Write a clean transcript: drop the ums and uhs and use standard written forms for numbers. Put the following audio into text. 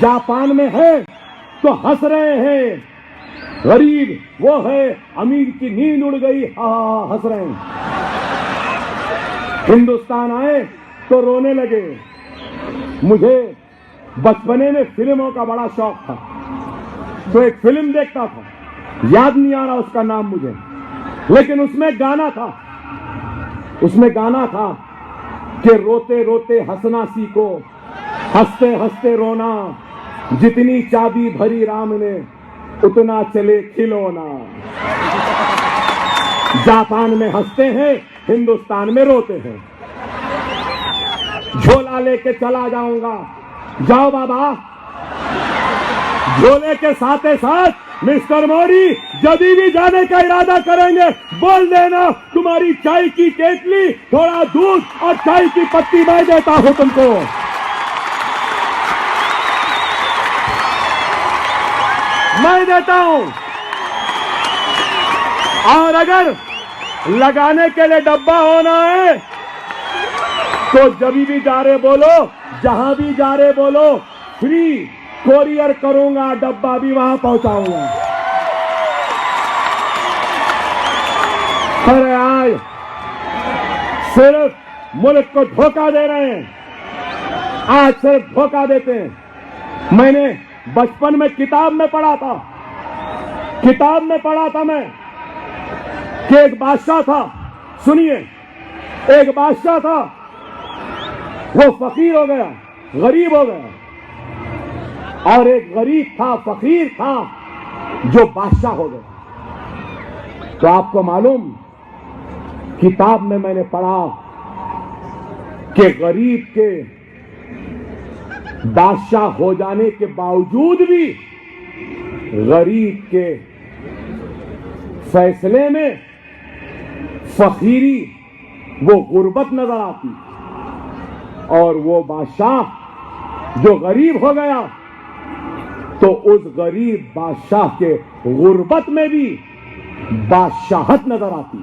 Japan में है तो हंस रहे हैं, गरीब वो है अमीर की नींद उड़ गई, हा हंस रहे हैं। हिंदुस्तान आए तो रोने लगे। मुझे बचपने में फिल्मों का बड़ा शौक था, तो एक फिल्म देखता था, याद नहीं आ रहा उसका नाम मुझे, लेकिन उसमें गाना था कि रोते रोते हंसना सीखो, हंसते हंसते रोना, जितनी चाबी भरी राम ने उतना चले खिलौना। जापान में हंसते हैं, हिंदुस्तान में रोते हैं। झोला लेके चला जाऊंगा, जाओ बाबा। झोले के साथ साथ मिस्टर मोदी जब भी जाने का इरादा करेंगे, बोल देना तुम्हारी चाय की केतली, थोड़ा दूध और चाय की पत्ती मैं देता हूं तुमको। मैं देता हूं। और अगर लगाने के लिए डब्बा होना है तो जब भी जा रहे बोलो, जहां भी जा रहे बोलो, फ्री कोरियर करूंगा, डब्बा भी वहां पहुंचाऊंगा। अरे आज सिर्फ मुल्क को धोखा दे रहे हैं, आज सिर्फ धोखा देते हैं। मैंने बचपन में किताब में पढ़ा था मैं कि एक बादशाह था, सुनिए, एक बादशाह था, वो फकीर हो गया, गरीब हो गया, और एक गरीब था, फकीर था, जो बादशाह हो गया। तो आपको मालूम, किताब में मैंने पढ़ा कि गरीब के बादशाह हो जाने के बावजूद भी गरीब के फैसले में फकीरी, वो गुर्बत नजर आती, और वो बादशाह जो गरीब हो गया तो उस गरीब बादशाह के गुर्बत में भी बादशाहत नजर आती।